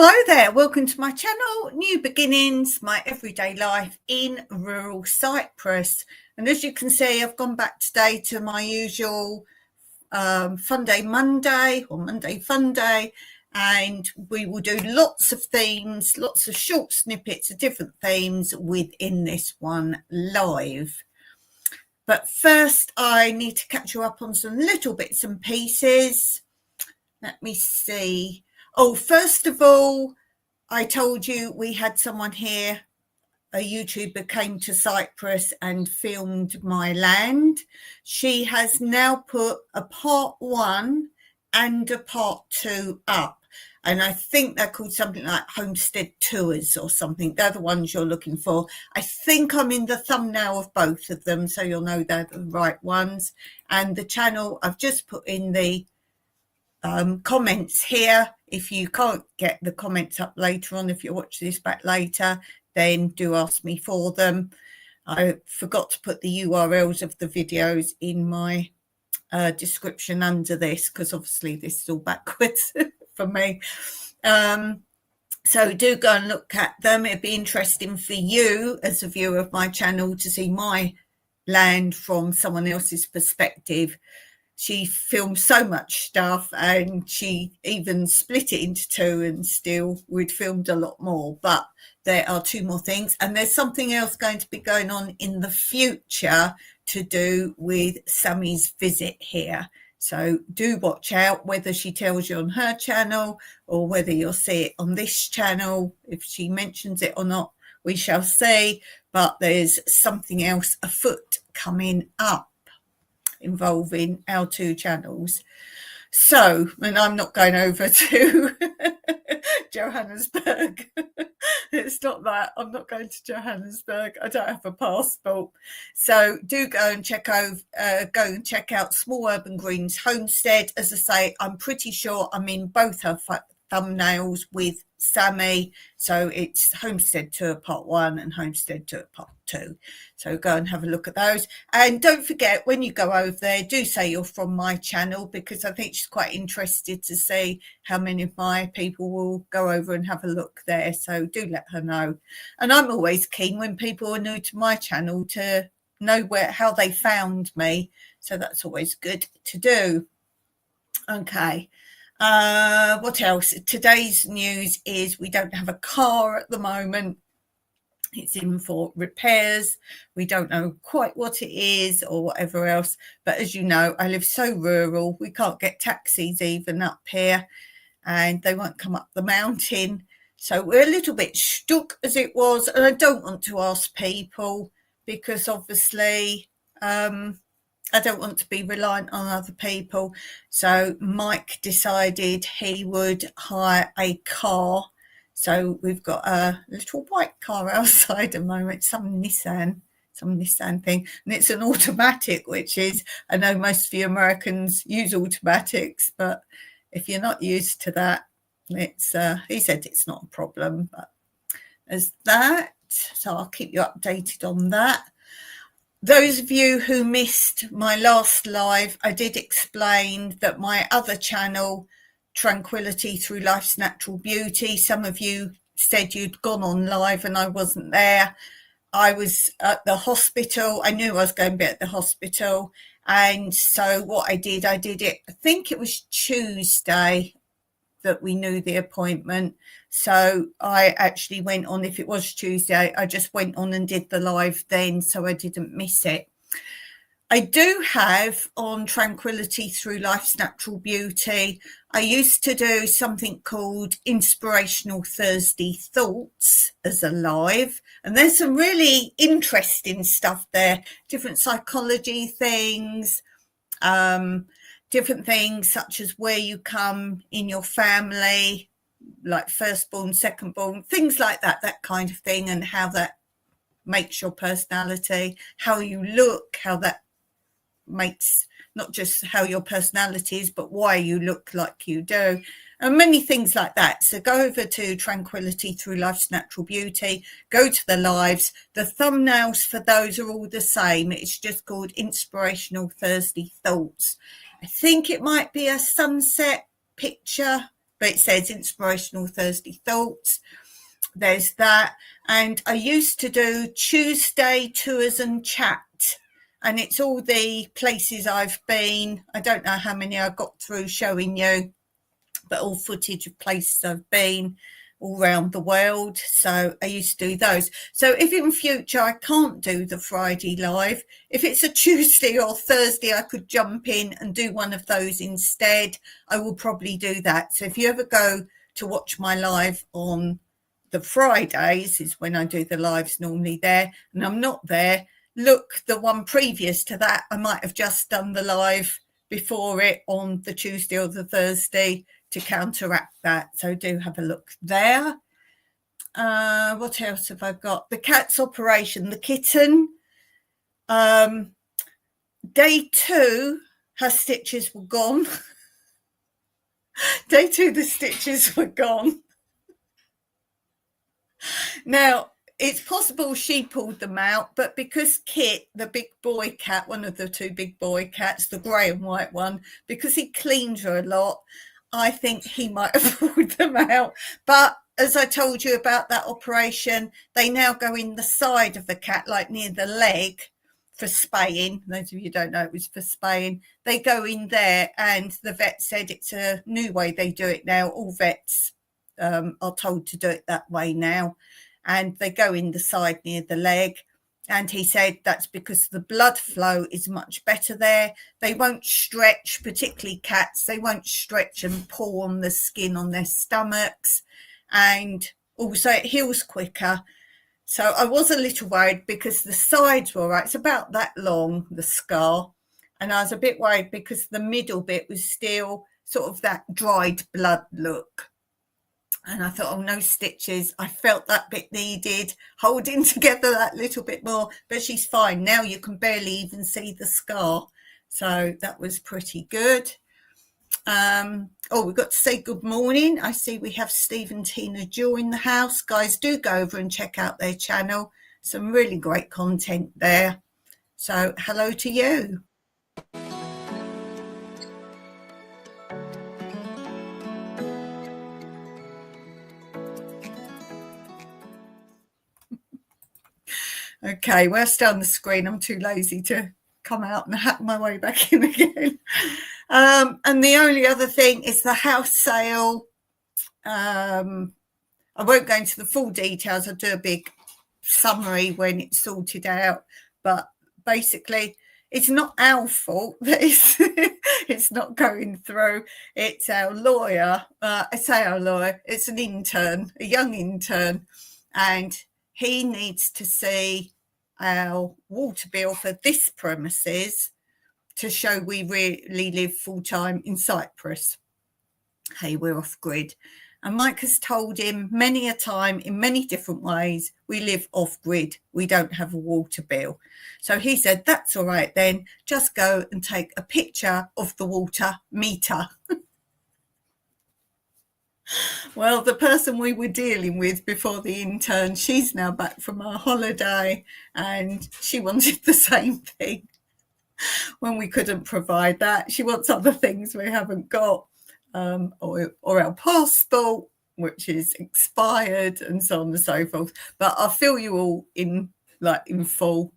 Hello there, welcome to my channel, New Beginnings, my everyday life in rural Cyprus. And as you can see, I've gone back today to my usual Fun Day Monday or Monday Fun Day, and we will do lots of themes, lots of short snippets of different themes within this one live. But first, I need to catch you up on some little bits and pieces. Let me see. Oh, first of all, I told you we had someone here, a YouTuber came to Cyprus and filmed my land. She has now put a part 1 and a part 2 up. And I think they're called something like Homestead Tours or something. They're the ones you're looking for. I think I'm in the thumbnail of both of them, so you'll know they're the right ones. And the channel, I've just put in the comments here. If you can't get the comments up later on, if you watch this back later, then do ask me for them. I forgot to put the URLs of the videos in my description under this, because obviously this is all backwards for me. So do go and look at them. It'd be interesting for you as a viewer of my channel to see my land from someone else's perspective. She filmed so much stuff, and she even split it into 2, and still we'd filmed a lot more. But there are 2 more things, and there's something else going to be going on in the future to do with Sammy's visit here. So do watch out whether she tells you on her channel or whether you'll see it on this channel. If she mentions it or not, we shall see. But there's something else afoot coming up involving our 2 channels. So, and I'm not going over to Johannesburg. It's not that. I'm not going to Johannesburg. I don't have a passport. So do go and check out Small Urban Greens Homestead. As I say, I'm pretty sure I'm in both her thumbnails with Sammy, so it's Homestead Tour Part 1 and Homestead Tour Part 2. So go and have a look at those. And don't forget, when you go over there, do say you're from my channel, because I think she's quite interested to see how many of my people will go over and have a look there. So do let her know. And I'm always keen when people are new to my channel to know how they found me. So that's always good to do. Okay. What else? Today's news is we don't have a car at the moment. It's in for repairs. We don't know quite what it is or whatever else. But as you know, I live so rural. We can't get taxis even up here, and they won't come up the mountain. So we're a little bit stuck as it was. And I don't want to ask people, because obviously I don't want to be reliant on other people. So Mike decided he would hire a car. So we've got a little white car outside at the moment, some Nissan thing. And it's an automatic, which is, I know most of you Americans use automatics, but if you're not used to that, it's, he said it's not a problem. But as that, so I'll keep you updated on that. Those of you who missed my last live, I did explain that my other channel, Tranquility Through Life's Natural Beauty, some of you said you'd gone on live and I wasn't there. I was at the hospital. I knew I was going to be at the hospital. And so what I did it, I think it was Tuesday that we knew the appointment. So I actually went on, if it was Tuesday, I just went on and did the live then, so I didn't miss it. I do have on Tranquility Through Life's Natural Beauty, I used to do something called Inspirational Thursday Thoughts as a live, and there's some really interesting stuff there, different psychology things, different things such as where you come in your family, like firstborn, secondborn, things like that, that kind of thing, and how that makes your personality, how you look, how that makes not just how your personality is, but why you look like you do, and many things like that. So go over to Tranquility Through Life's Natural Beauty, go to the lives. The thumbnails for those are all the same. It's just called Inspirational Thursday Thoughts. I think it might be a sunset picture but it says Inspirational Thursday Thoughts. There's that. And I used to do Tuesday tours and chat, and it's all the places I've been. I don't know how many I got through showing you, but all footage of places I've been all around the world. So I used to do those. So if in future I can't do the Friday live, if it's a Tuesday or Thursday, I could jump in and do one of those instead. I will probably do that. So if you ever go to watch my live on the Fridays, is when I do the lives normally there, and I'm not there, look, the one previous to that, I might have just done the live before it on the Tuesday or the Thursday to counteract that. So do have a look there. What else have I got? The cat's operation, the kitten. Day 2, her stitches were gone. Day 2, the stitches were gone. Now, it's possible she pulled them out, but because Kit, the big boy cat, one of the 2 big boy cats, the grey and white one, because he cleans her a lot, I think he might have pulled them out. But as I told you about that operation, they now go in the side of the cat, like near the leg, for spaying. Those of you who don't know, it was for spaying. They go in there, and the vet said it's a new way they do it now. All vets are told to do it that way now. And they go in the side near the leg. And he said that's because the blood flow is much better there. They won't stretch, particularly cats. They won't stretch and pull on the skin on their stomachs. And also it heals quicker. So I was a little worried because the sides were all right. It's about that long, the scar. And I was a bit worried because the middle bit was still sort of that dried blood look. And I thought, oh, no stitches. I felt that bit needed, holding together that little bit more. But she's fine. Now you can barely even see the scar. So that was pretty good. We've got to say good morning. I see we have Steve and Tina join the house. Guys, do go over and check out their channel. Some really great content there. So hello to you. Okay, we're still on the screen. I'm too lazy to come out and hack my way back in again. And the only other thing is the house sale. I won't go into the full details. I'll do a big summary when it's sorted out. But basically, it's not our fault that it's not going through. It's our lawyer. I say our lawyer. It's an intern, a young intern. And he needs to see our water bill for this premises to show we really live full-time in Cyprus. Hey, we're off-grid. And Mike has told him many a time in many different ways, we live off-grid. We don't have a water bill. So he said, that's all right then. Just go and take a picture of the water meter. Well, the person we were dealing with before the intern, she's now back from her holiday, and she wanted the same thing when we couldn't provide that. She wants other things we haven't got, or our passport, which is expired, and so on and so forth. But I'll fill you all in full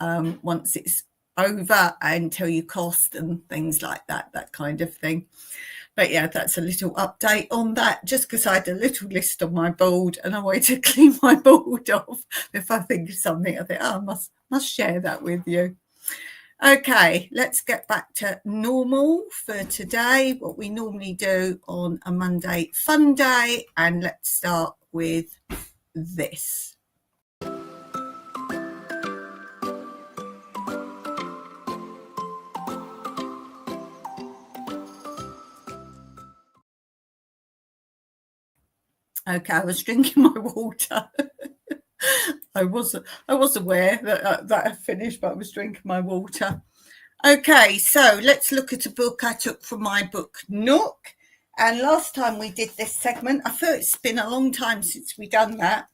once it's over, and tell you cost and things like that kind of thing. But yeah, that's a little update on that, just because I had a little list on my board and I wanted to clean my board off. If I think of something, I think, I must share that with you. Okay, let's get back to normal for today, what we normally do on a Monday fun day. And let's start with this. Okay, I was drinking my water. I was aware that I finished, but I was drinking my water. Okay, so let's look at a book I took from my book Nook. And last time we did this segment, I thought it's been a long time since we've done that.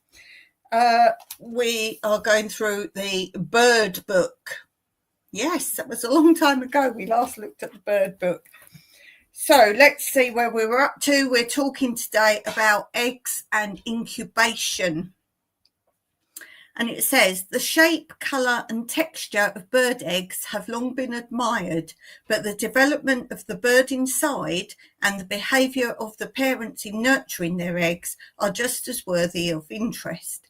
We are going through the bird book. Yes, that was a long time ago we last looked at the bird book. So let's see where we were up to. We're talking today about eggs and incubation. And it says, the shape, colour and texture of bird eggs have long been admired, but the development of the bird inside and the behaviour of the parents in nurturing their eggs are just as worthy of interest.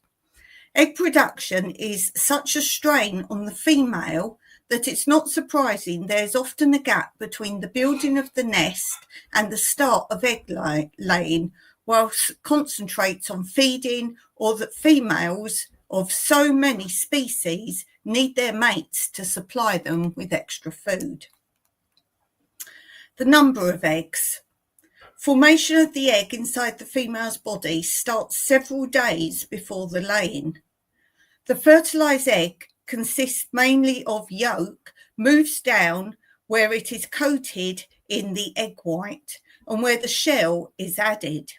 Egg production is such a strain on the female that it's not surprising there's often a gap between the building of the nest and the start of egg laying, whilst concentrates on feeding, or that females of so many species need their mates to supply them with extra food. The number of eggs. Formation of the egg inside the female's body starts several days before the laying. The fertilized egg consists mainly of yolk, moves down where it is coated in the egg white and where the shell is added.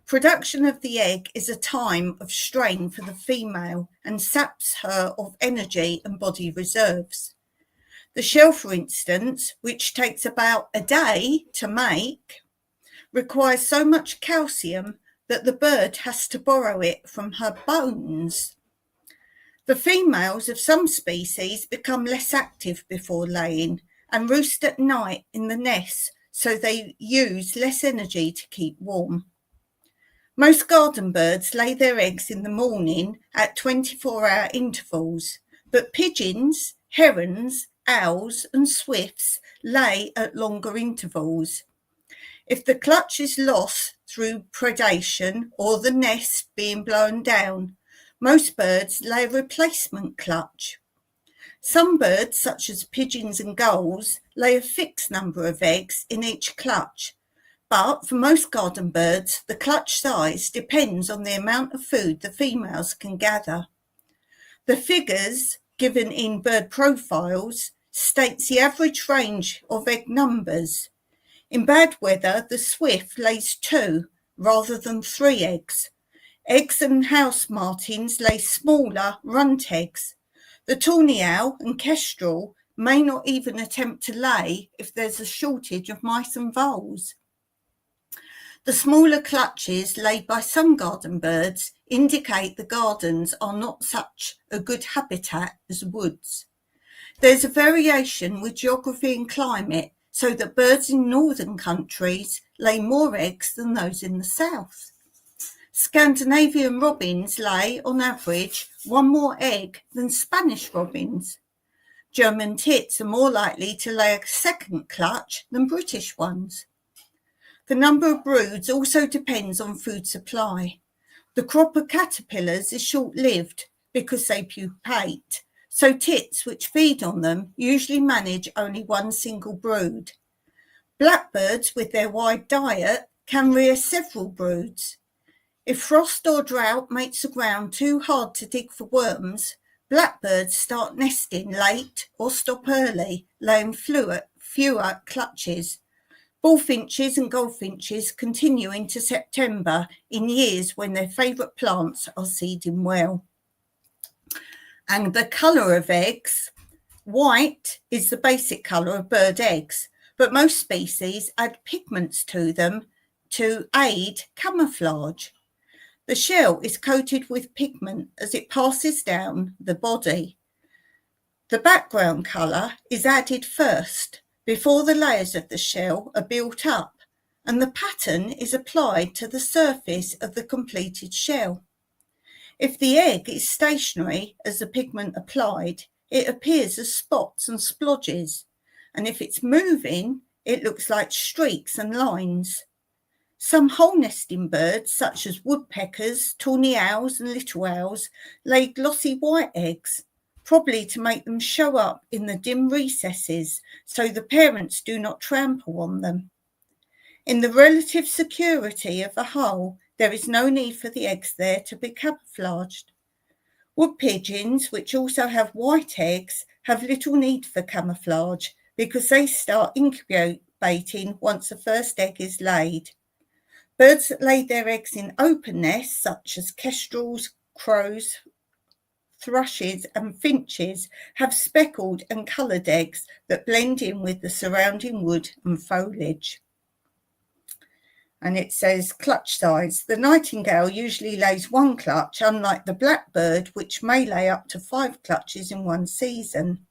Production of the egg is a time of strain for the female and saps her of energy and body reserves. The shell, for instance, which takes about a day to make, requires so much calcium that the bird has to borrow it from her bones. The females of some species become less active before laying and roost at night in the nest, so they use less energy to keep warm. Most garden birds lay their eggs in the morning at 24-hour intervals, but pigeons, herons, owls and swifts lay at longer intervals. If the clutch is lost through predation or the nest being blown down, most birds lay a replacement clutch. Some birds, such as pigeons and gulls, lay a fixed number of eggs in each clutch, but for most garden birds, the clutch size depends on the amount of food the females can gather. The figures given in bird profiles states the average range of egg numbers. In bad weather, the swift lays 2 rather than 3 eggs. Eggs and house martins lay smaller runt eggs. The tawny owl and kestrel may not even attempt to lay if there's a shortage of mice and voles. The smaller clutches laid by some garden birds indicate the gardens are not such a good habitat as woods. There's a variation with geography and climate, so that birds in northern countries lay more eggs than those in the south. Scandinavian robins lay, on average, 1 more egg than Spanish robins. German tits are more likely to lay a second clutch than British ones. The number of broods also depends on food supply. The crop of caterpillars is short-lived because they pupate, so tits which feed on them usually manage only 1 single brood. Blackbirds, with their wide diet, can rear several broods. If frost or drought makes the ground too hard to dig for worms, blackbirds start nesting late or stop early, laying fewer clutches. Bullfinches and goldfinches continue into September in years when their favourite plants are seeding well. And the colour of eggs. White is the basic colour of bird eggs, but most species add pigments to them to aid camouflage. The shell is coated with pigment as it passes down the body. The background colour is added first, before the layers of the shell are built up, and the pattern is applied to the surface of the completed shell. If the egg is stationary as the pigment applied, it appears as spots and splodges, and if it's moving, it looks like streaks and lines. Some hole-nesting birds, such as woodpeckers, tawny owls and little owls, lay glossy white eggs, probably to make them show up in the dim recesses so the parents do not trample on them. In the relative security of the hole, there is no need for the eggs there to be camouflaged. Wood pigeons, which also have white eggs, have little need for camouflage because they start incubating once the first egg is laid. Birds that lay their eggs in open nests, such as kestrels, crows, thrushes and finches have speckled and coloured eggs that blend in with the surrounding wood and foliage. And it says clutch size. The nightingale usually lays one clutch, unlike the blackbird, which may lay up to 5 clutches in one season.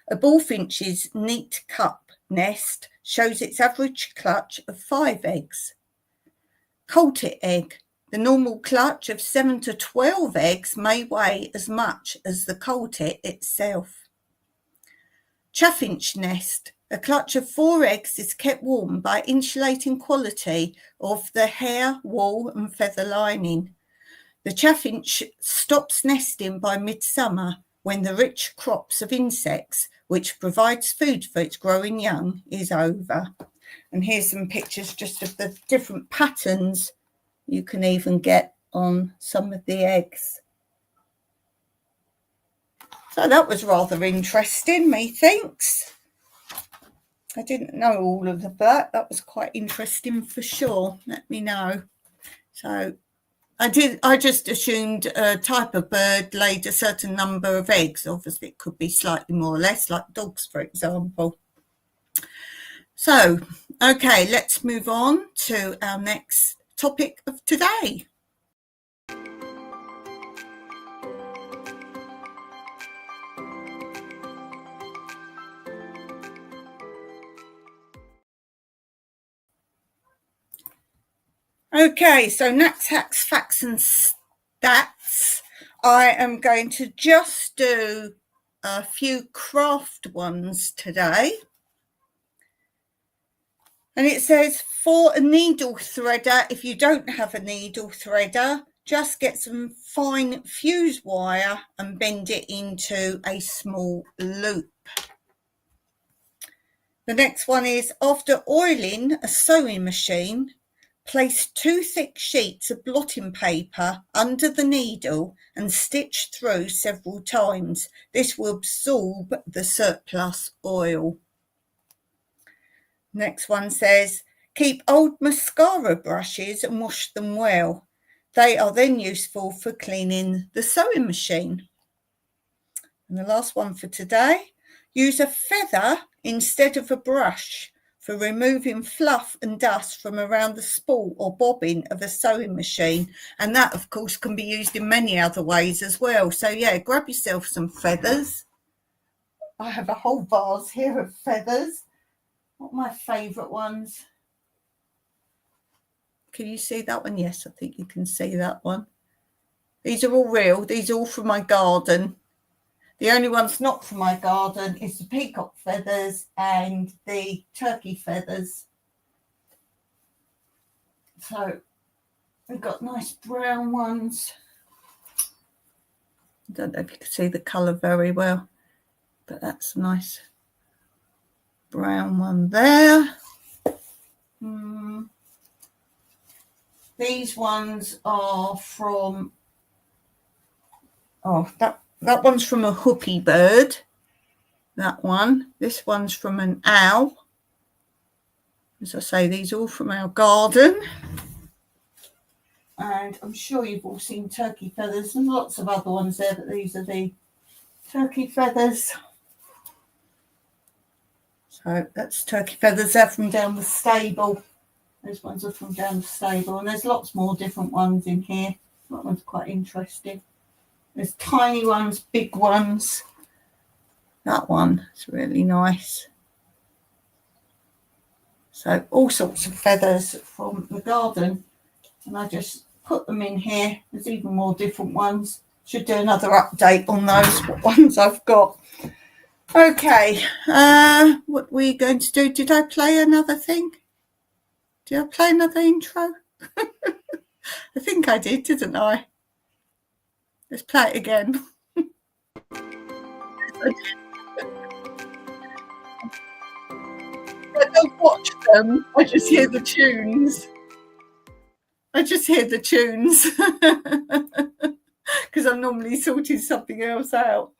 A bullfinch's neat cup nest shows its average clutch of 5 eggs. Coltit egg. The normal clutch of 7 to 12 eggs may weigh as much as the coltit itself. Chaffinch nest. A clutch of 4 eggs is kept warm by insulating quality of the hair, wool and feather lining. The chaffinch stops nesting by midsummer when the rich crops of insects, which provides food for its growing young, is over. And here's some pictures just of the different patterns you can even get on some of the eggs. So that was rather interesting, methinks. I didn't know all of that. That was quite interesting for sure. Let me know. So I just assumed a type of bird laid a certain number of eggs. Obviously, it could be slightly more or less, like dogs, for example. So, okay, let's move on to our next topic of today. Okay, so Nats, Hacks, Facts and Stats. I am going to just do a few craft ones today. And it says, for a needle threader, if you don't have a needle threader, just get some fine fuse wire and bend it into a small loop. The next one is, after oiling a sewing machine, place 2 thick sheets of blotting paper under the needle and stitch through several times. This will absorb the surplus oil. Next one says, keep old mascara brushes and wash them well. They are then useful for cleaning the sewing machine. And the last one for today, use a feather instead of a brush for removing fluff and dust from around the spool or bobbin of a sewing machine. And that, of course, can be used in many other ways as well. So, yeah, grab yourself some feathers. I have a whole vase here of feathers. What are my favourite ones? Can you see that one? Yes, I think you can see that one. These are all real. These are all from my garden. The only ones not from my garden is the peacock feathers and the turkey feathers. So we've got nice brown ones. I don't know if you can see the colour very well, but that's a nice brown one there. These ones are from, that one's from a hoopie bird. That one. This one's from an owl. As I say, these are all from our garden. And I'm sure you've all seen turkey feathers and lots of other ones there, but these are the turkey feathers. So that's turkey feathers. They're from down the stable. Those ones are from down the stable. And there's lots more different ones in here. That one's quite interesting. There's tiny ones, big ones. That one is really nice. So all sorts of feathers from the garden. And I just put them in here. There's even more different ones. Should do another update on those, what ones I've got. Okay, what are we going to do? Did I play another thing? Did I play another intro? I think I did, didn't I? Let's play it again. I don't watch them. I just hear the tunes. Because I'm normally sorting something else out.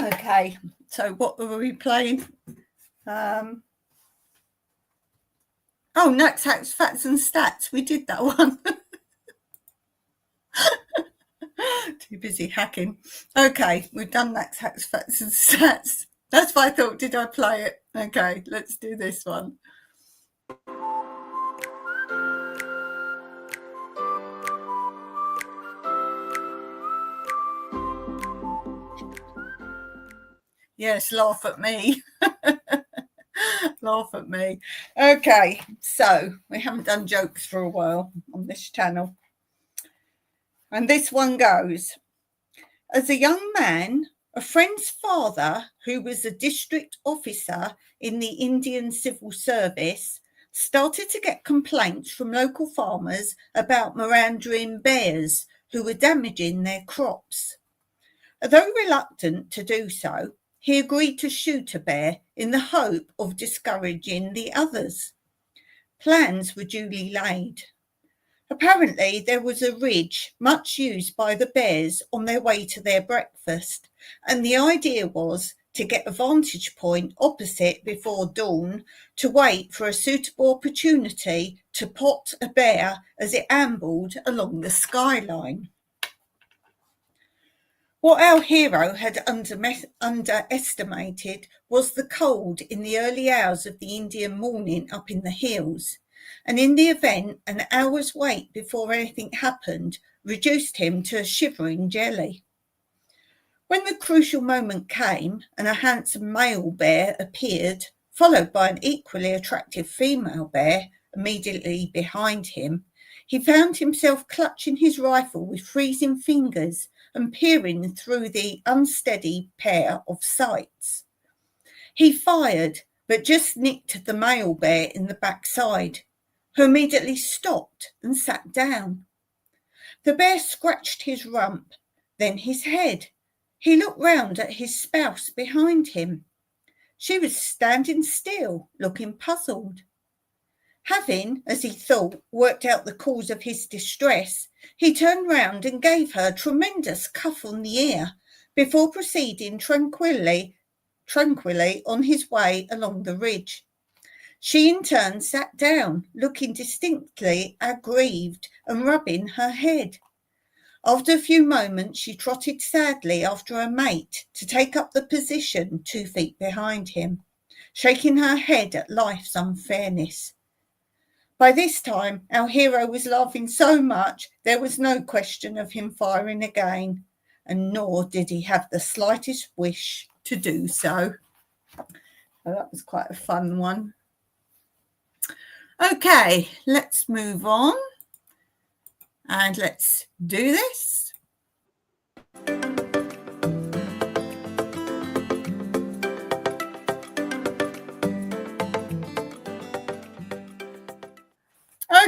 Okay, so what were we playing? Nats, Hacks, Facts and Stats. We did that one. Too busy hacking. Okay, we've done that. Facts and stats. That's why I thought, did I play it? Okay, let's do this one. Yes, laugh at me. Laugh at me. Okay, so we haven't done jokes for a while on this channel. And this one goes: as a young man, a friend's father, who was a district officer in the Indian Civil Service, started to get complaints from local farmers about Mirandrian bears who were damaging their crops. Although reluctant to do so, he agreed to shoot a bear in the hope of discouraging the others. Plans were duly laid. Apparently, there was a ridge much used by the bears on their way to their breakfast, and the idea was to get a vantage point opposite before dawn to wait for a suitable opportunity to pot a bear as it ambled along the skyline. What our hero had underestimated was the cold in the early hours of the Indian morning up in the hills, and in the event, an hour's wait before anything happened reduced him to a shivering jelly. When the crucial moment came and a handsome male bear appeared, followed by an equally attractive female bear immediately behind him, he found himself clutching his rifle with freezing fingers and peering through the unsteady pair of sights. He fired, but just nicked the male bear in the backside, who immediately stopped and sat down. The bear scratched his rump, then his head. He looked round at his spouse behind him. She was standing still, looking puzzled. Having, as he thought, worked out the cause of his distress, he turned round and gave her a tremendous cuff on the ear before proceeding tranquilly on his way along the ridge. She in turn sat down, looking distinctly aggrieved and rubbing her head. After a few moments, she trotted sadly after her mate to take up the position 2 feet behind him, shaking her head at life's unfairness. By this time, our hero was laughing so much there was no question of him firing again, and nor did he have the slightest wish to do so. Well, that was quite a fun one. Okay, let's move on and let's do this.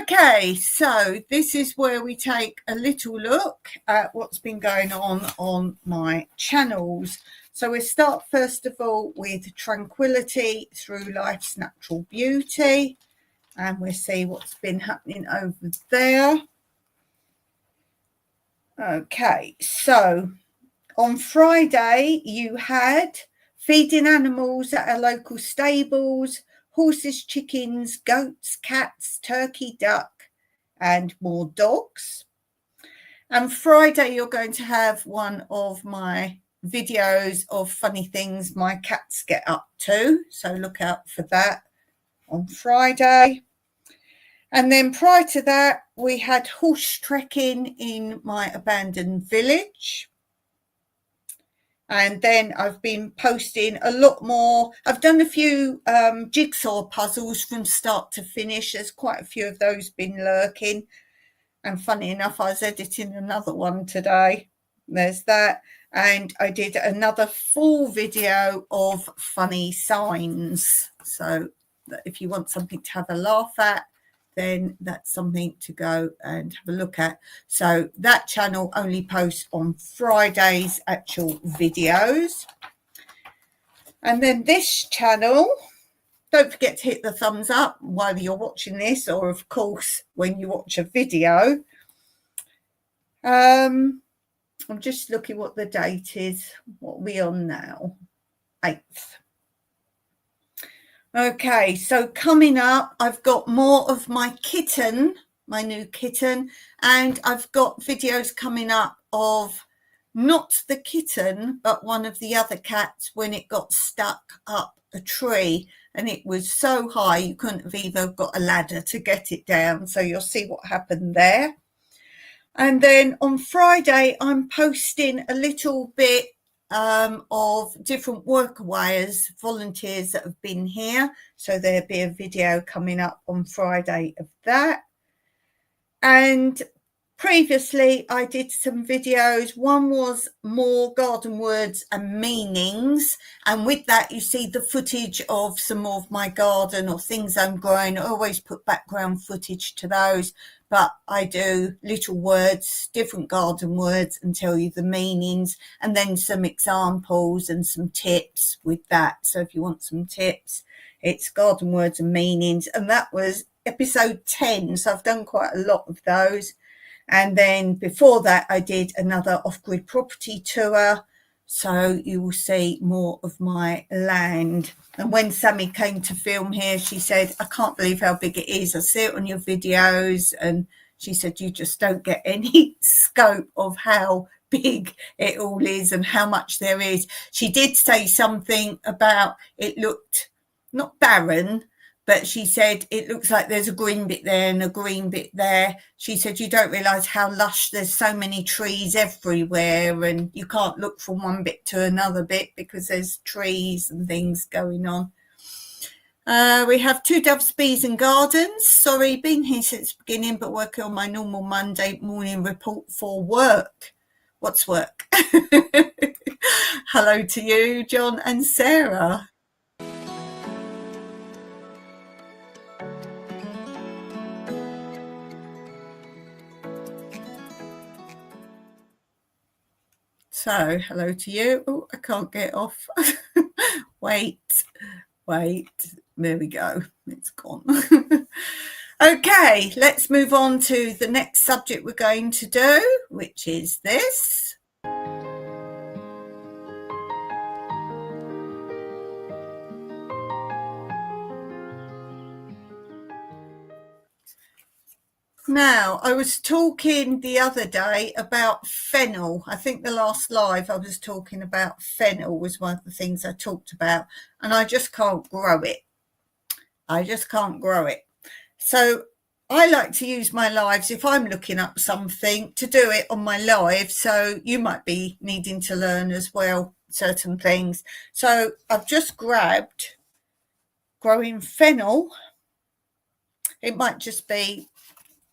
Okay, so this is where we take a little look at what's been going on my channels. So we start first of all with tranquility through life's natural beauty, and we'll see what's been happening over there. Okay, so on Friday you had feeding animals at our local stables, horses, chickens, goats, cats, turkey, duck, and more dogs. And Friday you're going to have one of my videos of funny things my cats get up to, so look out for that on Friday. And then prior to that, we had horse trekking in my abandoned village. And then I've been posting a lot more. I've done a few jigsaw puzzles from start to finish. There's quite a few of those been lurking. And funny enough, I was editing another one today. There's that. And I did another full video of funny signs. So if you want something to have a laugh at, then that's something to go and have a look at. So that channel only posts on Friday's actual videos. And then this channel, don't forget to hit the thumbs up while you're watching this, or of course when you watch a video. I'm just looking what the date is. What are we on now? 8th. Okay, so coming up, I've got more of my kitten, my new kitten, and I've got videos coming up of not the kitten, but one of the other cats when it got stuck up a tree, and it was so high you couldn't have even got a ladder to get it down. So you'll see what happened there. And then on Friday, I'm posting a little bit of different workaways, volunteers that have been here. So there'll be a video coming up on Friday of that. And previously I did some videos. One was more garden words and meanings, and with that you see the footage of some more of my garden or things I'm growing. I always put background footage to those, but I do little words, different garden words, and tell you the meanings, and then some examples and some tips with that. So if you want some tips, it's garden words and meanings. And that was episode 10, so I've done quite a lot of those. And then before that I did another off-grid property tour, so you will see more of my land. And when Sammy came to film here, she said, I can't believe how big it is. I see it on your videos. And she said, you just don't get any scope of how big it all is and how much there is. She did say something about it looked not barren, but she said it looks like there's a green bit there and a green bit there. She said you don't realise how lush, there's so many trees everywhere, and you can't look from one bit to another bit because there's trees and things going on. We have 2 doves, bees and gardens. Sorry, been here since the beginning, but working on my normal Monday morning report for work. What's work? Hello to you, John and Sarah. So, hello to you. Oh, I can't get off. Wait. There we go. It's gone. Okay, let's move on to the next subject we're going to do, which is this. Now, I was talking the other day about fennel. I think the last live I was talking about fennel was one of the things I talked about, and I just can't grow it. So I like to use my lives if I'm looking up something to do it on my live. So you might be needing to learn as well certain things. So I've just grabbed growing fennel. It might just be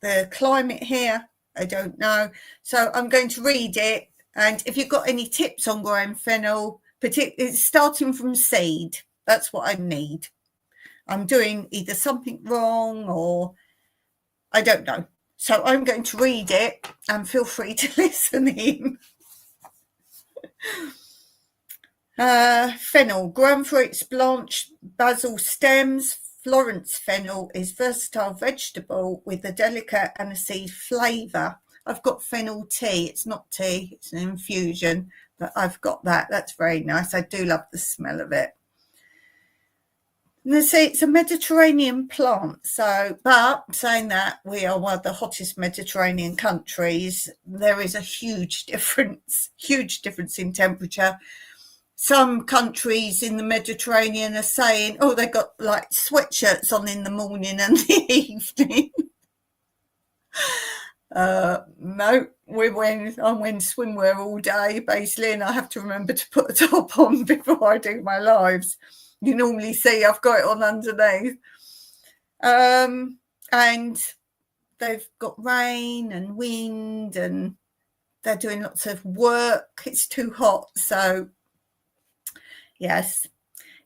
the climate here, I don't know. So I'm going to read it, and if you've got any tips on growing fennel, particularly starting from seed, that's what I need. I'm doing either something wrong or I don't know. So I'm going to read it, and feel free to listen in. Fennel, grown for its blanched basil stems. Florence fennel is versatile vegetable with a delicate aniseed flavour. I've got fennel tea. It's not tea, it's an infusion, but I've got that. That's very nice. I do love the smell of it. And they say it's a Mediterranean plant. So, but saying that, we are one of the hottest Mediterranean countries. There is a huge difference in temperature. Some countries in the Mediterranean are saying, oh, they got like sweatshirts on in the morning and the evening. No, I'm wearing swimwear all day, basically, and I have to remember to put a top on before I do my lives. You normally see I've got it on underneath. And they've got rain and wind, and they're doing lots of work. It's too hot, so yes.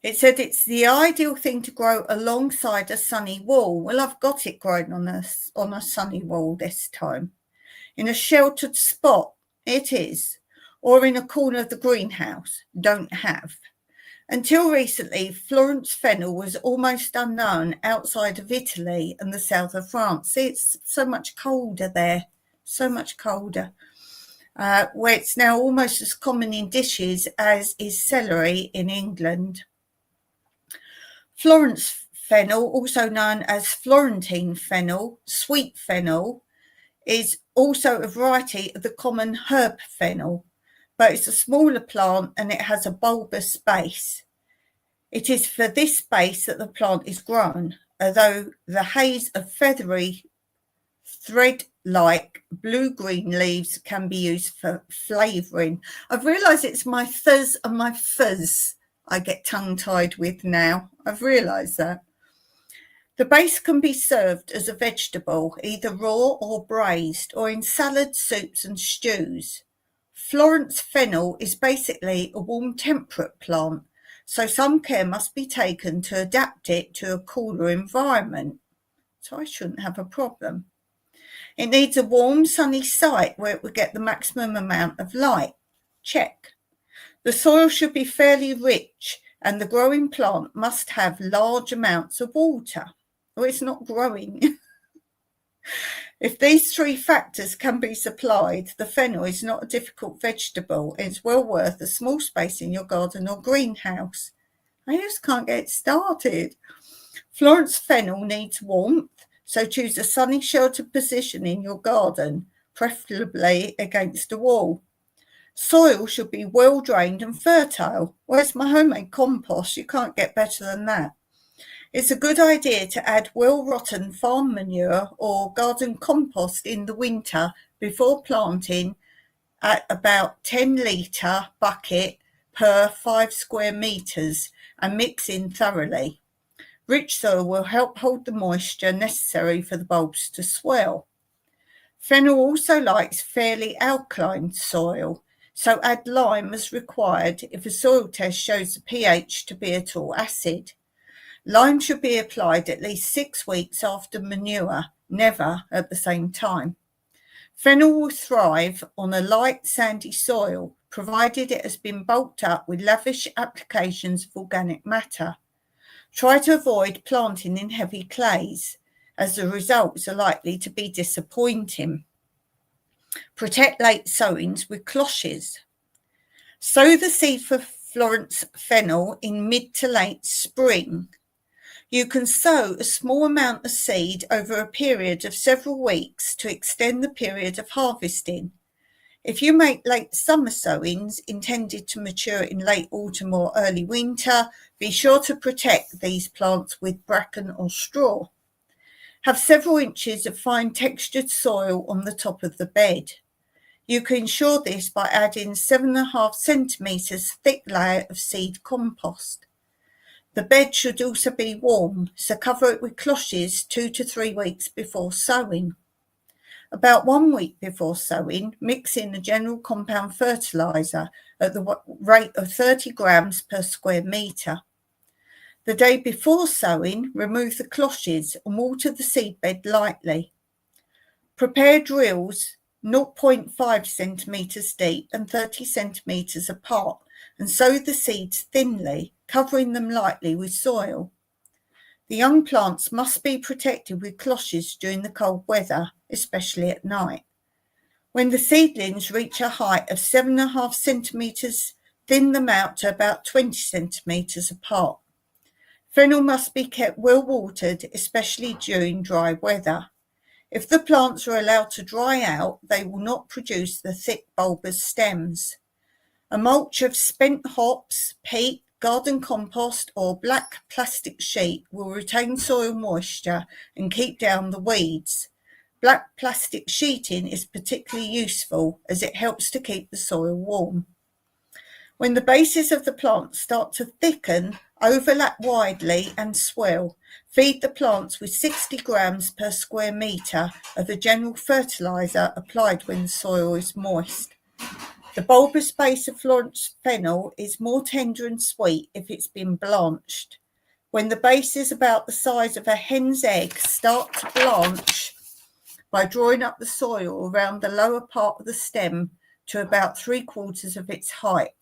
It said it's the ideal thing to grow alongside a sunny wall. Well, I've got it growing on a sunny wall this time. In a sheltered spot, it is. Or in a corner of the greenhouse, don't have. Until recently, Florence fennel was almost unknown outside of Italy and the south of France. See, it's so much colder there, so much colder. Where it's now almost as common in dishes as is celery in England. Florence fennel, also known as Florentine fennel, sweet fennel, is also a variety of the common herb fennel, but it's a smaller plant and it has a bulbous base. It is for this base that the plant is grown, although the haze of feathery, thread-like blue-green leaves can be used for flavouring. I've realised it's my fuzz and my fuzz I get tongue-tied with now. I've realised that. The base can be served as a vegetable, either raw or braised, or in salads, soups and stews. Florence fennel is basically a warm temperate plant, so some care must be taken to adapt it to a cooler environment. So I shouldn't have a problem. It needs a warm, sunny site where it will get the maximum amount of light. Check. The soil should be fairly rich and the growing plant must have large amounts of water, or it's not growing. If these three factors can be supplied, the fennel is not a difficult vegetable and it's well worth a small space in your garden or greenhouse. I just can't get it started. Florence fennel needs warmth, so choose a sunny sheltered position in your garden, preferably against a wall. Soil should be well drained and fertile. Where's my homemade compost? You can't get better than that. It's a good idea to add well-rotten farm manure or garden compost in the winter before planting at about 10-litre bucket per 5 square metres and mix in thoroughly. Rich soil will help hold the moisture necessary for the bulbs to swell. Fennel also likes fairly alkaline soil, so add lime as required if a soil test shows the pH to be at all acid. Lime should be applied at least 6 weeks after manure, never at the same time. Fennel will thrive on a light sandy soil, provided it has been bulked up with lavish applications of organic matter. Try to avoid planting in heavy clays, as the results are likely to be disappointing. Protect late sowings with cloches. Sow the seed for Florence fennel in mid to late spring. You can sow a small amount of seed over a period of several weeks to extend the period of harvesting. If you make late summer sowings intended to mature in late autumn or early winter, be sure to protect these plants with bracken or straw. Have several inches of fine textured soil on the top of the bed. You can ensure this by adding 7.5 centimetres thick layer of seed compost. The bed should also be warm, so cover it with cloches 2 to 3 weeks before sowing. About 1 week before sowing, mix in a general compound fertiliser at the rate of 30 grams per square metre. The day before sowing, remove the cloches and water the seedbed lightly. Prepare drills 0.5 centimetres deep and 30 centimetres apart and sow the seeds thinly, covering them lightly with soil. The young plants must be protected with cloches during the cold weather, especially at night. When the seedlings reach a height of 7.5 centimetres, thin them out to about 20 centimetres apart. Fennel must be kept well watered, especially during dry weather. If the plants are allowed to dry out, they will not produce the thick bulbous stems. A mulch of spent hops, peat, garden compost or black plastic sheet will retain soil moisture and keep down the weeds. Black plastic sheeting is particularly useful as it helps to keep the soil warm. When the bases of the plants start to thicken, overlap widely and swell, feed the plants with 60 grams per square metre of a general fertiliser applied when the soil is moist. The bulbous base of Florence fennel is more tender and sweet if it's been blanched. When the base is about the size of a hen's egg, start to blanch by drawing up the soil around the lower part of the stem to about 3/4 of its height.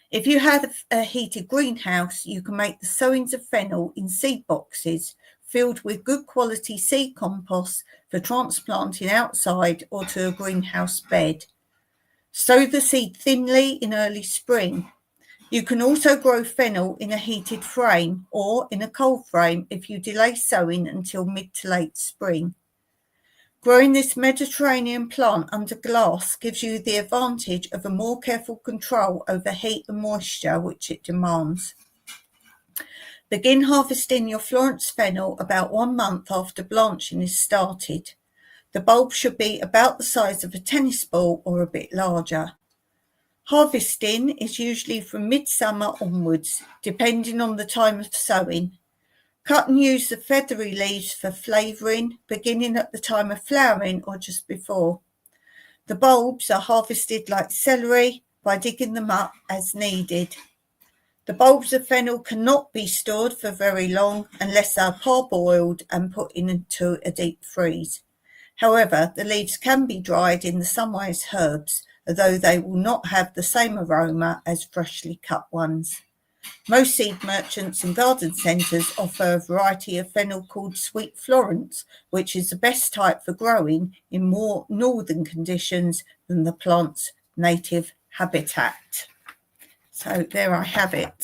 If you have a heated greenhouse, you can make the sowings of fennel in seed boxes filled with good quality seed compost for transplanting outside or to a greenhouse bed. Sow the seed thinly in early spring. You can also grow fennel in a heated frame or in a cold frame if you delay sowing until mid to late spring. Growing this Mediterranean plant under glass gives you the advantage of a more careful control over heat and moisture which it demands. Begin harvesting your Florence fennel about 1 month after blanching is started. The bulb should be about the size of a tennis ball or a bit larger. Harvesting is usually from midsummer onwards, depending on the time of sowing. Cut and use the feathery leaves for flavouring, beginning at the time of flowering or just before. The bulbs are harvested like celery by digging them up as needed. The bulbs of fennel cannot be stored for very long unless they are parboiled and put into a deep freeze. However, the leaves can be dried in the some way as herbs, although they will not have the same aroma as freshly cut ones. Most seed merchants and garden centres offer a variety of fennel called Sweet Florence, which is the best type for growing in more northern conditions than the plant's native habitat. So there I have it.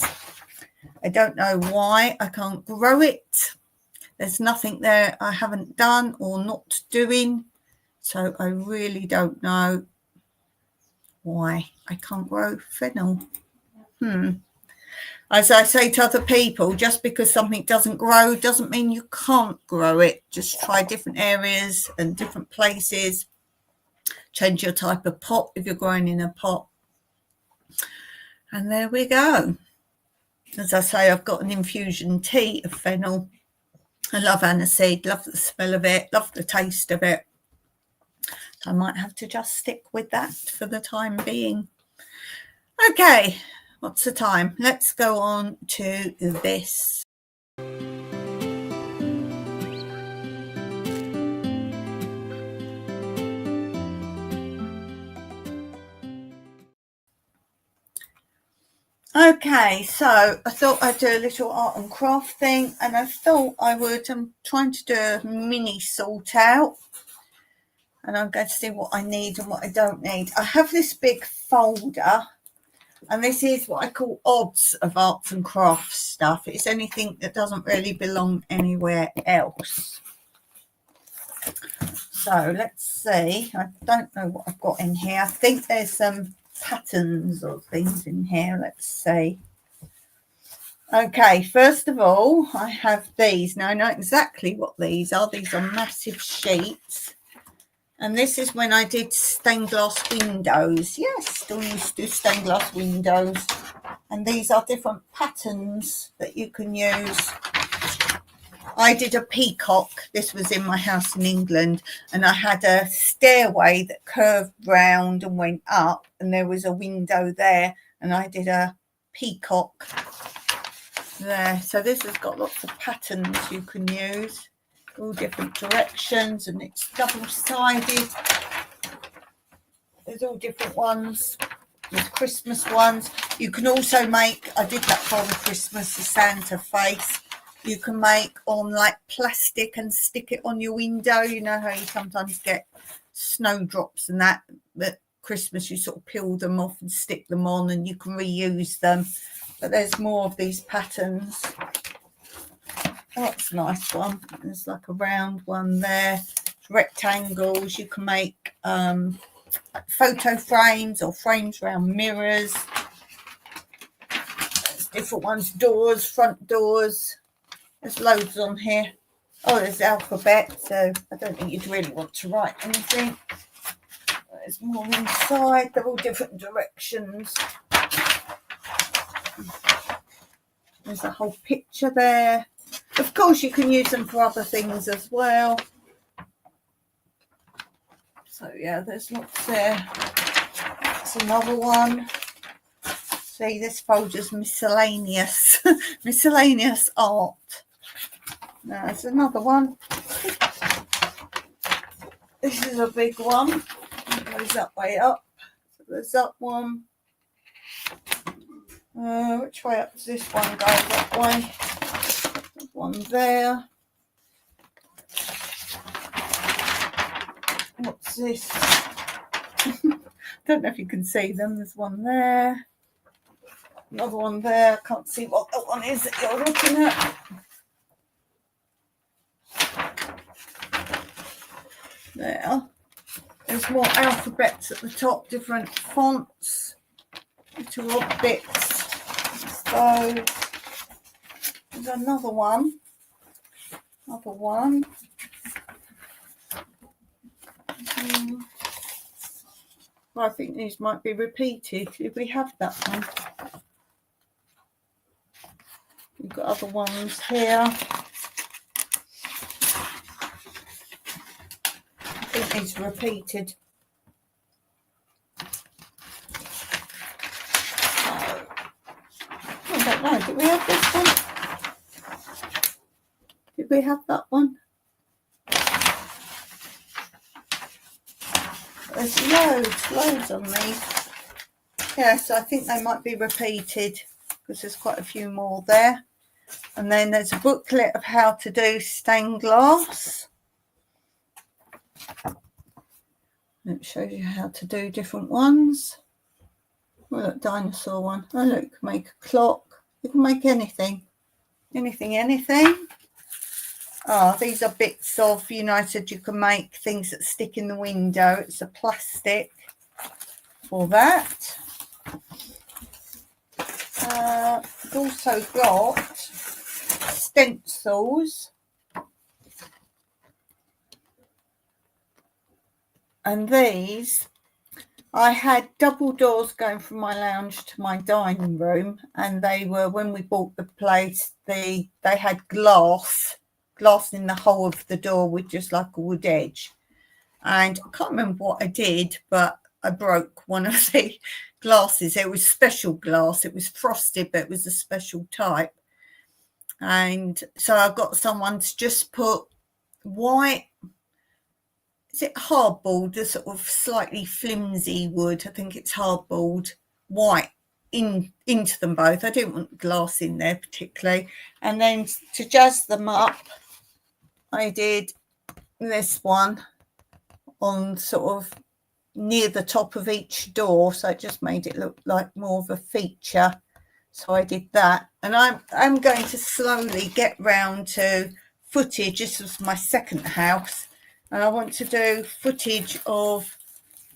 I don't know why I can't grow it. There's nothing there I haven't done or not doing. So I really don't know why I can't grow fennel. As I say to other people, just because something doesn't grow doesn't mean you can't grow it. Just try different areas and different places. Change your type of pot if you're growing in a pot. And there we go. As I say, I've got an infusion tea of fennel. I love aniseed, love the smell of it, love the taste of it. So I might have to just stick with that for the time being. Okay, what's the time? Let's go on to this. Okay, so I thought I'd do a little art and craft thing, and I thought I would, I'm trying to do a mini sort out, and I'm going to see what I need and what I don't need. I have this big folder, and this is what I call odds of arts and crafts stuff. It's anything that doesn't really belong anywhere else. So let's see. I don't know what I've got in here. I think there's some patterns or things in here. Let's see. Okay, first of all, I have these. Now I know exactly what these are. These are massive sheets. And this is when I did stained glass windows. Yes, still used to do stained glass windows. And these are different patterns that you can use. I did a peacock. This was in my house in England, and I had a stairway that curved round and went up, and there was a window there, and I did a peacock there. So this has got lots of patterns you can use, all different directions, and it's double-sided. There's all different ones. There's Christmas ones. You can also make, I did that for the Christmas, the Santa face. You can make on like plastic and stick it on your window. You know how you sometimes get snowdrops and that, but Christmas you sort of peel them off and stick them on, and you can reuse them. But there's more of these patterns. Oh, that's a nice one. There's like a round one there. Rectangles. You can make photo frames or frames around mirrors. There's different ones. Doors, front doors. There's loads on here. Oh, there's the alphabet, so I don't think you'd really want to write anything. There's more inside. They're all different directions. There's a whole picture there. Of course, you can use them for other things as well. So, yeah, there's lots there. That's another one. See, this folder's miscellaneous. Miscellaneous art. Now, there's another one. This is a big one. It goes that way up. So there's that one. Which way up does this one go? That way. There's one there. What's this? Don't know if you can see them. There's one there. Another one there. I can't see what that one is that you're looking at. there. There's more alphabets at the top, different fonts, little odd bits. So there's another one. Well, I think these might be repeated. Did we have that one? We've got other ones here. I think these are repeated. I don't know. Did we have this one? Did we have that one? There's loads on these. Yes, I think they might be repeated because there's quite a few more there. And then there's a booklet of how to do stained glass. It shows you how to do different ones. Well, look, dinosaur one. Oh, look, you can make a clock. You can make anything. Anything. Oh, these are bits of, you know, I said you can make things that stick in the window. It's a plastic for that. I've also got stencils. And these, I had double doors going from my lounge to my dining room, and they were, when we bought the place, they had glass in the hole of the door with just like a wood edge. And I can't remember what I did, but I broke one of the glasses. It was special glass. It was frosted, but it was a special type. And so I got someone to just put white, is it hardboard, the sort of slightly flimsy wood, I think it's hardboard, white into them both. I didn't want glass in there particularly. And then to jazz them up, I did this one on sort of near the top of each door, so it just made it look like more of a feature. So I did that, and I'm going to slowly get round to footage. This was my second house, and I want to do footage of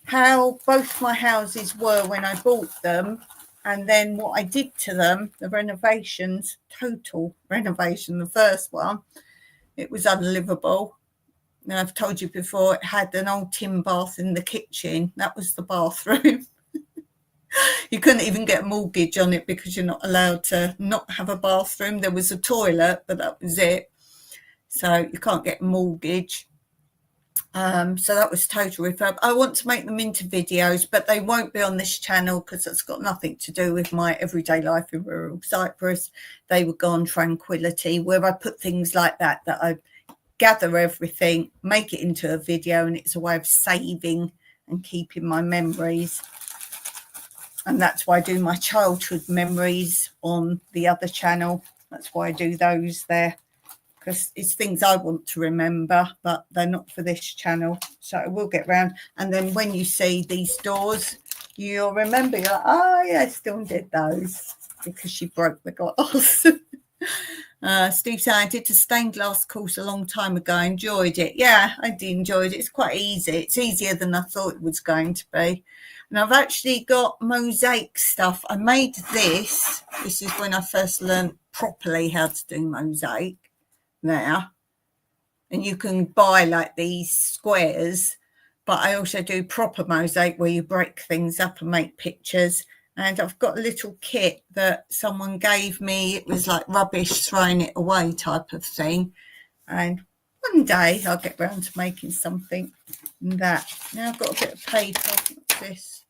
how both my houses were when I bought them, and then what I did to them, the renovations, total renovation. The first one, it was unlivable. And I've told you before, it had an old tin bath in the kitchen. That was the bathroom. You couldn't even get a mortgage on it because you're not allowed to not have a bathroom. There was a toilet, but that was it. So you can't get a mortgage. So that was total refurb. I want to make them into videos, but they won't be on this channel because it's got nothing to do with my everyday life in rural Cyprus. They would go on Tranquility, where I put things like that I gather everything, make it into a video, and it's a way of saving and keeping my memories. And that's why I do my childhood memories on the other channel. That's why I do those there, because it's things I want to remember, but they're not for this channel. So I will get round. And then when you see these doors, you'll remember, you're like, oh yeah, I still did those because she broke the glass. Steve said, I did a stained glass course a long time ago. I enjoyed it. Yeah, I did enjoy it. It's quite easy. It's easier than I thought it was going to be. And I've actually got mosaic stuff. I made this. This is when I first learned properly how to do mosaic there. And you can buy like these squares, but I also do proper mosaic where you break things up and make pictures. And I've got a little kit that someone gave me. It was like rubbish, throwing it away type of thing. And one day I'll get round to making something in that. Now I've got a bit of paper. What's this?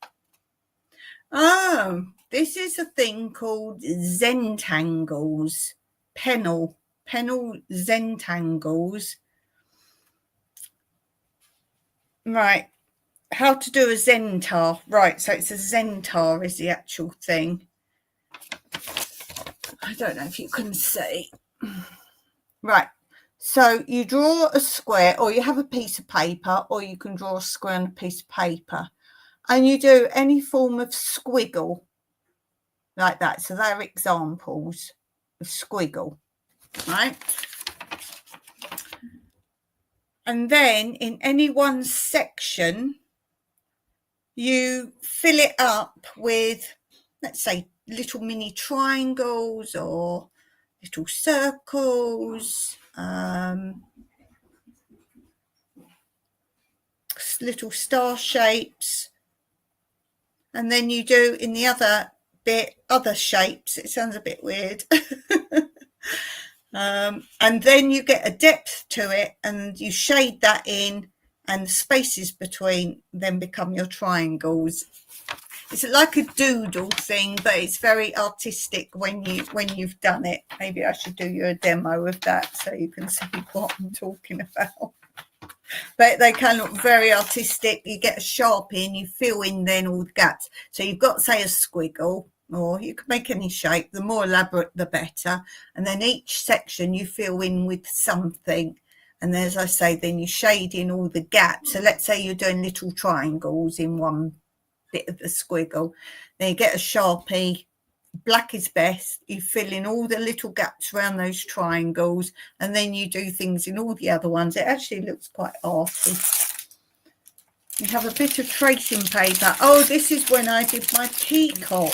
Oh, this is a thing called Zentangles. FENNEL Zentangles. Right. How to do a zentar. Right, so it's a zentar is the actual thing. I don't know if you can see. Right, so you draw a square, or you have a piece of paper, or you can draw a square on a piece of paper, and you do any form of squiggle like that. So they're examples of squiggle, right? And then in any one section, you fill it up with, let's say, little mini triangles or little circles, little star shapes. And then you do in the other bit other shapes. It sounds a bit weird. And then you get a depth to it and you shade that in, and the spaces between then become your triangles. It's like a doodle thing, but it's very artistic when you've done it. Maybe I should do you a demo of that so you can see what I'm talking about. But they can look very artistic. You get a Sharpie and you fill in then all the gaps. So you've got, say, a squiggle, or you can make any shape. The more elaborate, the better. And then each section you fill in with something. And as I say, then you shade in all the gaps. So let's say you're doing little triangles in one bit of the squiggle. Then you get a Sharpie. Black is best. You fill in all the little gaps around those triangles, and then you do things in all the other ones. It actually looks quite arty. You have a bit of tracing paper. Oh, this is when I did my peacock.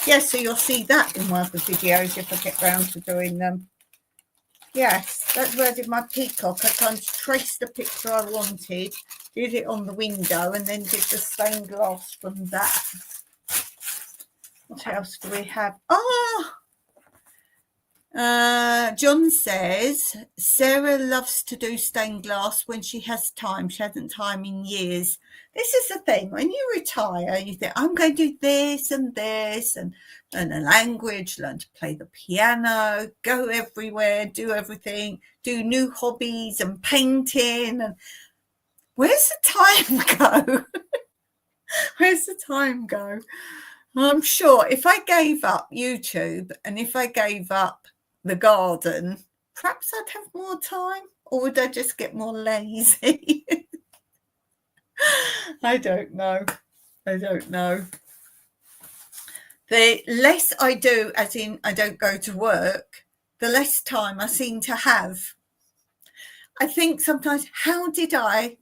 Yes, so you'll see that in one of the videos if I get round to doing them. Yes, that's where I did my peacock. I kind of traced the picture I wanted, did it on the window, and then did the stained glass from that. What else do we have? John says Sarah loves to do stained glass when she has time. She hasn't time in years. This is the thing. When you retire, you think, I'm going to do this and this, and learn a language, learn to play the piano, go everywhere, do everything, do new hobbies and painting. And where's the time go? Where's the time go? I'm sure if I gave up YouTube and if I gave up the garden, perhaps I'd have more time, or would I just get more lazy? I don't know. The less I do, as in I don't go to work, the less time I seem to have. I think sometimes, how did I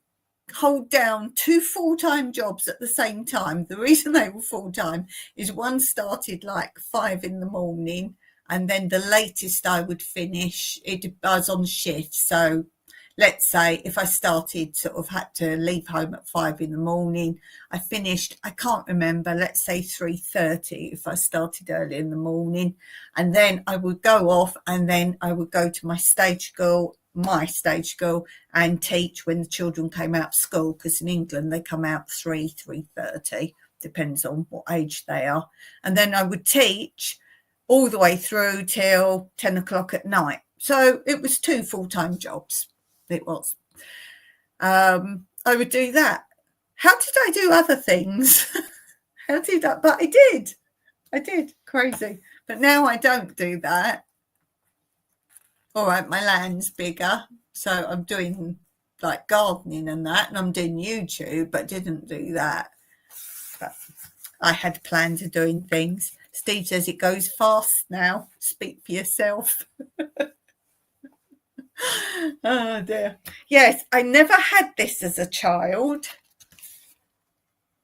hold down 2 full-time jobs at the same time? The reason they were full-time is one started like 5 in the morning, and then the latest I would finish, I was on shift. So let's say if I started, sort of had to leave home at 5 in the morning, I finished, I can't remember, let's say 3:30 if I started early in the morning. And then I would go off, and then I would go to my stage school and teach when the children came out of school, because in England they come out 3:30, depends on what age they are. And then I would teach all the way through till 10 o'clock at night. So it was 2 full-time jobs. It was. I would do that. How did I do other things? How did I? But I did. Crazy. But now I don't do that. All right, my land's bigger, so I'm doing like gardening and that, and I'm doing YouTube, but didn't do that. But I had plans of doing things. Steve says it goes fast now. Speak for yourself. Oh dear. Yes, I never had this as a child.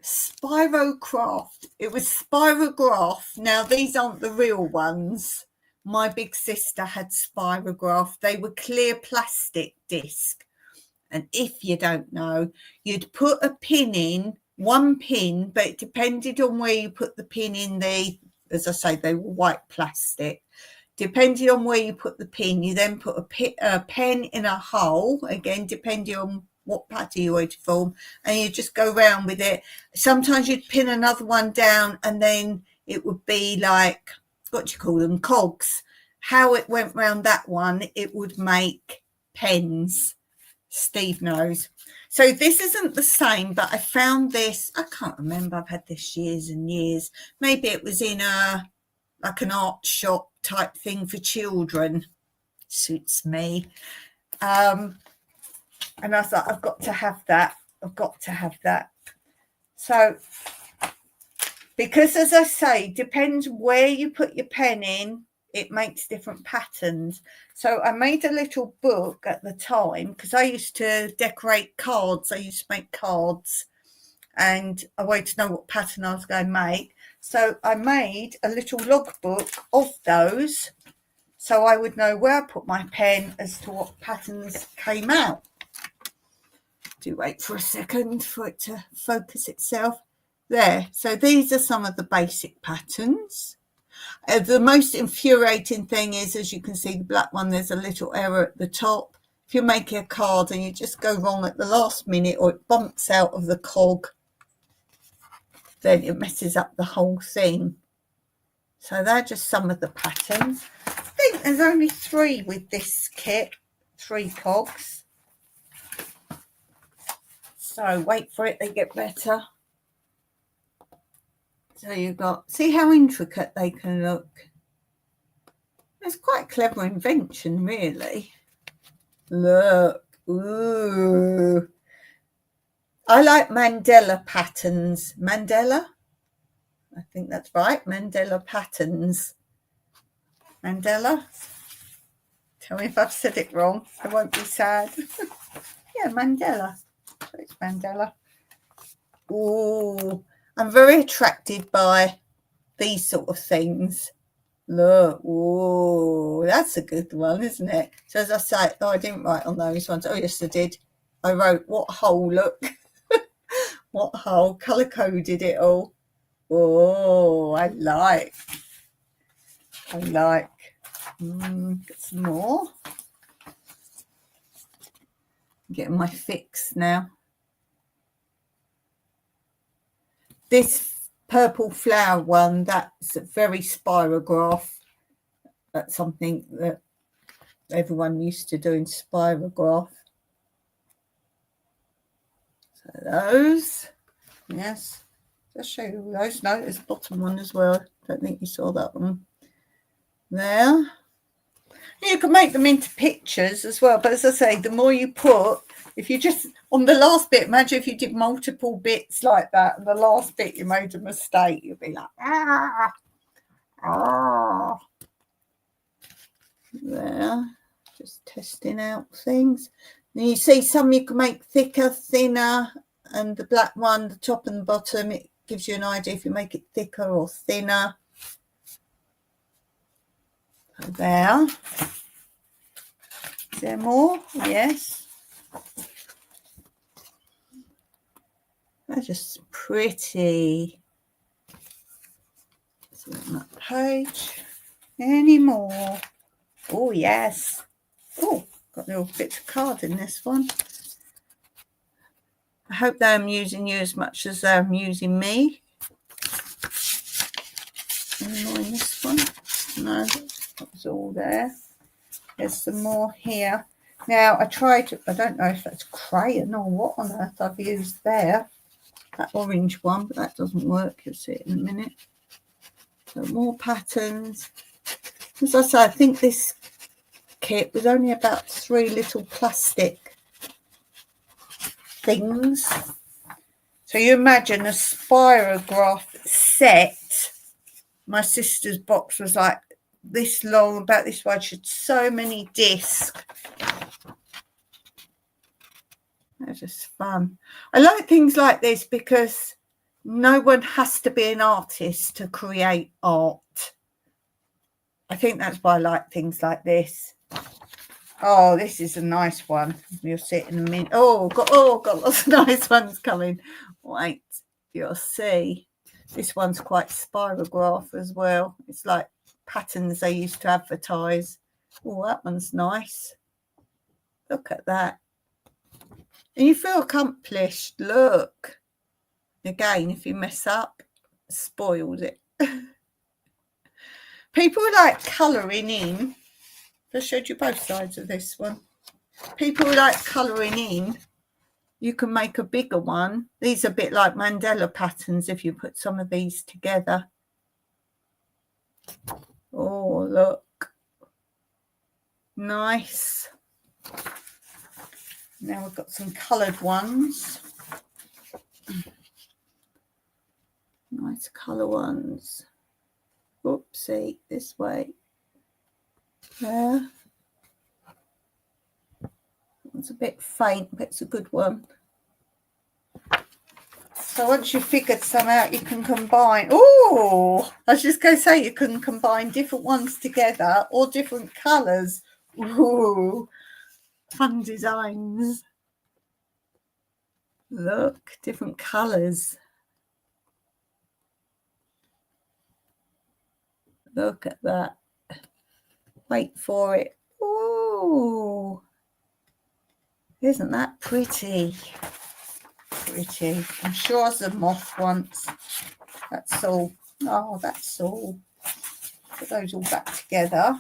Spirocraft. It was spirograph. Now these aren't the real ones. My big sister had spirograph. They were clear plastic disc. And if you don't know, you'd put a pin in, one pin, but it depended on where you put the pin in. As I say, they were white plastic. Depending on where you put the pin, you then put a pen in a hole, again, depending on what pattern you want to form, and you just go round with it. Sometimes you'd pin another one down, and then it would be like, what do you call them, cogs. How it went round that one, it would make pens. Steve knows. So this isn't the same, but I found this, I can't remember, I've had this years and years. Maybe it was in like an art shop type thing for children. Suits me. And I thought, I've got to have that. So, because as I say, depends where you put your pen in, it makes different patterns. So I made a little book at the time because I used to decorate cards. I used to make cards and I wanted to know what pattern I was going to make. So I made a little logbook of those so I would know where I put my pen as to what patterns came out. Do wait for a second for it to focus itself. There. So these are some of the basic patterns. The most infuriating thing is, as you can see, the black one, there's a little error at the top. If you're making a card and you just go wrong at the last minute or it bumps out of the cog, then it messes up the whole thing. So they're just some of the patterns. I think there's only 3 with this kit, 3 cogs. So wait for it, they get better. So you've got, see how intricate they can look. It's quite a clever invention, really. Look, ooh. I like mandala patterns. Mandala? I think that's right, mandala patterns. Mandala? Tell me if I've said it wrong. I won't be sad. Yeah, mandala. So it's mandala. Ooh, I'm very attracted by these sort of things. Look, oh, that's a good one, isn't it? So as I say, oh, I didn't write on those ones. Oh, yes, I did. I wrote, what hole, look. What hole, colour-coded it all. Oh, I like. Get some more. I'm getting my fix now. This purple flower one, that's a very spirograph. That's something that everyone used to do in spirograph. So those, yes. I'll show you those. No, there's the bottom one as well. Don't think you saw that one. There. You can make them into pictures as well, but as I say, the more you put, if you just, on the last bit, imagine if you did multiple bits like that, and the last bit you made a mistake, you'd be like, there, just testing out things. And you see some you can make thicker, thinner, and the black one, the top and the bottom, it gives you an idea if you make it thicker or thinner. So there. Is there more? Yes. They're just pretty. See on that page. Any more? Oh, yes. Oh, got little bits of card in this one. I hope they're amusing you as much as they're amusing me. Any more in this one? No, that was all there. There's some more here. Now, I don't know if that's crayon or what on earth I've used there. That orange one, but that doesn't work. You'll see it in a minute. So more patterns. As I say, I think this kit was only about 3 little plastic things. So you imagine a spirograph set. My sister's box was like this long, about this wide. She had so many discs. They're just fun. I like things like this because no one has to be an artist to create art. I think that's why I like things like this. Oh, this is a nice one. You'll see it in a minute. Got lots of nice ones coming. Wait, you'll see. This one's quite spirograph as well. It's like patterns they used to advertise. Oh, that one's nice. Look at that. And you feel accomplished. Look. Again, if you mess up, spoiled it. People like colouring in. I showed you both sides of this one. People like colouring in. You can make a bigger one. These are a bit like mandala patterns if you put some of these together. Oh, look. Nice. Now we've got some coloured ones. Nice colour ones. Oopsie, this way. there. It's a bit faint, but it's a good one. So once you've figured some out, you can combine. Oh, I was just going to say you can combine different ones together or different colours. Ooh, fun designs. Look, different colours. Look at that. Wait for it. Ooh, isn't that pretty? Pretty. I'm sure it's a moth once. That's all. Oh, that's all. Put those all back together.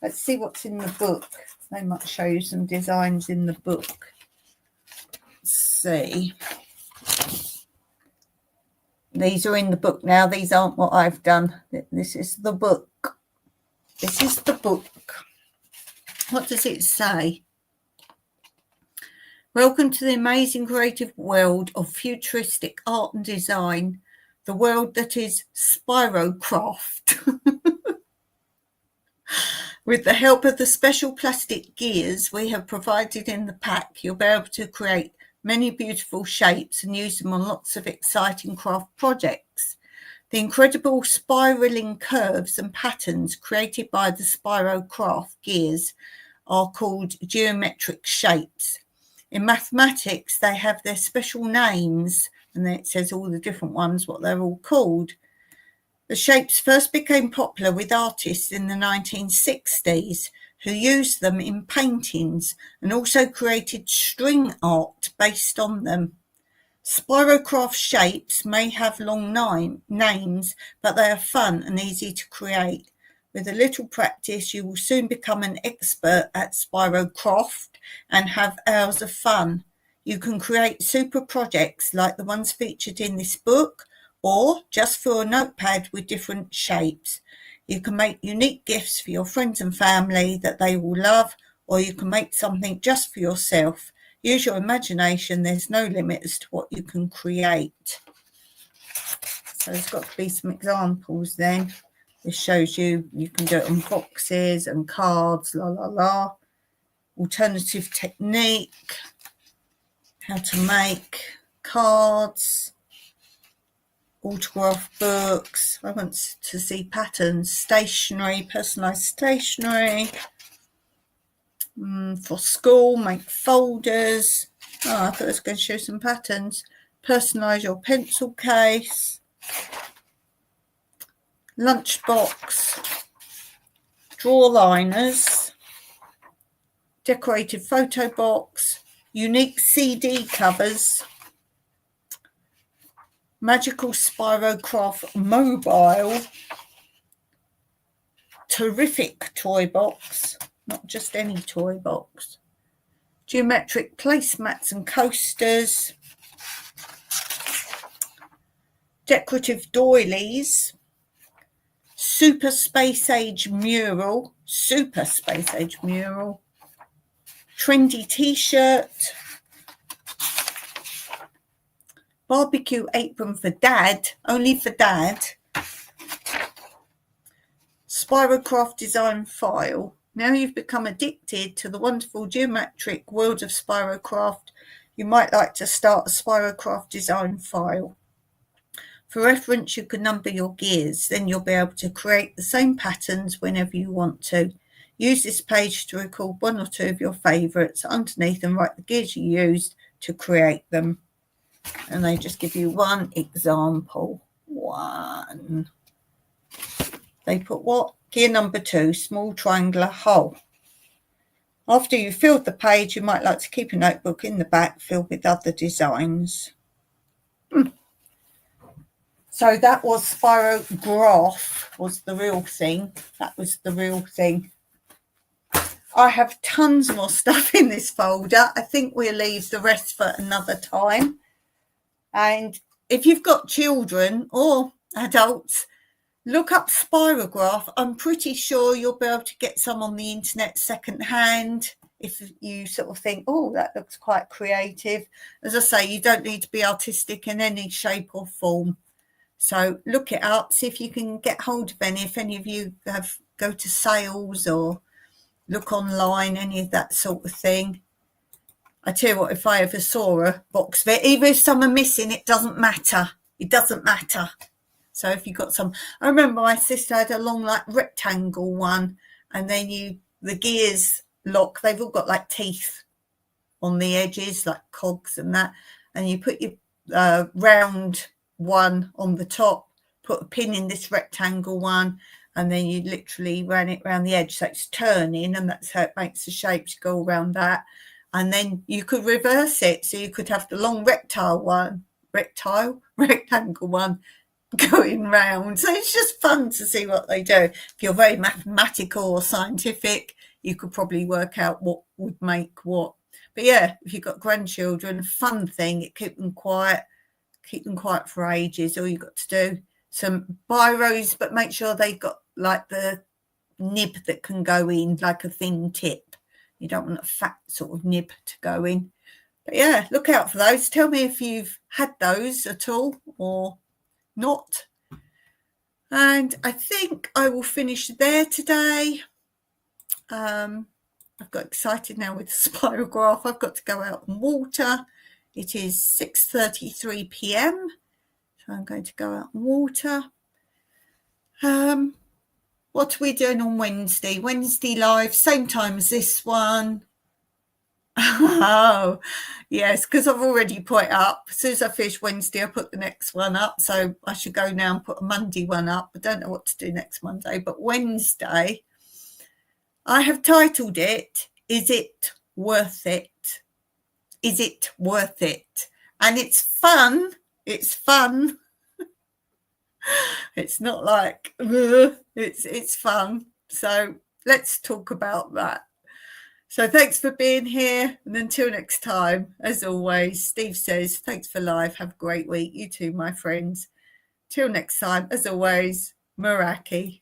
Let's see what's in the book. They might show you some designs in the book. Let's see. These are in the book now. These aren't what I've done. This is the book. This is the book. What does it say? Welcome to the amazing creative world of futuristic art and design, the world that is Spirocraft. With the help of the special plastic gears we have provided in the pack, you'll be able to create many beautiful shapes and use them on lots of exciting craft projects. The incredible spiraling curves and patterns created by the Spirocraft gears are called geometric shapes. In mathematics, they have their special names, and then it says all the different ones, what they're all called. The shapes first became popular with artists in the 1960s who used them in paintings and also created string art based on them. Spirocraft shapes may have long names, but they are fun and easy to create. With a little practice, you will soon become an expert at Spirocraft and have hours of fun. You can create super projects like the ones featured in this book, or just fill a notepad with different shapes. You can make unique gifts for your friends and family that they will love, or you can make something just for yourself. Use your imagination. There's no limit as to what you can create. So there's got to be some examples then. This shows you can do it on boxes and cards, la la la. Alternative technique, how to make cards, autograph books. I want to see patterns, stationery, personalised stationery. For school, make folders. Oh, I thought I was going to show some patterns. Personalise your pencil case. Lunchbox. Drawer liners. Decorated photo box. Unique CD covers. Magical Spirocraft mobile. Terrific toy box. Not just any toy box. Geometric placemats and coasters. Decorative doilies. Super Space Age mural. Super Space Age mural. Trendy t-shirt. Barbecue apron for dad. Only for dad. Spirocraft design file. Now you've become addicted to the wonderful geometric world of Spirocraft, you might like to start a Spirocraft design file. For reference, you can number your gears, then you'll be able to create the same patterns whenever you want to. Use this page to record one or two of your favourites underneath and write the gears you used to create them. And they just give you one example. One. They put what? Gear number 2, small triangular hole. After you've filled the page, you might like to keep a notebook in the back filled with other designs. So that was Spirograph, was the real thing. That was the real thing. I have tons more stuff in this folder. I think we'll leave the rest for another time. And if you've got children or adults, look up Spirograph. I'm pretty sure you'll be able to get some on the internet secondhand if you sort of think, oh, that looks quite creative. As I say, you don't need to be artistic in any shape or form. So look it up, see if you can get hold of any, if any of you go to sales or look online, any of that sort of thing. I tell you what, if I ever saw a box of it, even if some are missing, it doesn't matter. It doesn't matter. So if you got some, I remember my sister had a long like rectangle one, and then the gears lock, they've all got like teeth on the edges, like cogs and that, and you put your round one on the top, put a pin in this rectangle one, and then you literally ran it around the edge, so it's turning, and that's how it makes the shapes go around that. And then you could reverse it, so you could have the long rectangle one going round. So it's just fun to see what they do. If you're very mathematical or scientific, you could probably work out what would make what. But yeah, if you've got grandchildren, fun thing, it keep them quiet for ages. All you've got to do, some biros, but make sure they've got like the nib that can go in, like a thin tip. You don't want a fat sort of nib to go in. But yeah, look out for those. Tell me if you've had those at all or not. And I think I will finish there today. I've got excited now with the spirograph. I've got to go out and water. It is 6:33 p.m. So I'm going to go out and water. What are we doing on Wednesday? Wednesday live, same time as this one. Oh, yes, because I've already put it up. As soon as I finish Wednesday, I put the next one up. So I should go now and put a Monday one up. I don't know what to do next Monday, but Wednesday, I have titled it, Is It Worth It? Is it worth it? And it's fun. It's fun. It's not like, it's fun. So let's talk about that. So thanks for being here. And until next time, as always, Steve says, thanks for live. Have a great week. You too, my friends. Till next time, as always, Meraki.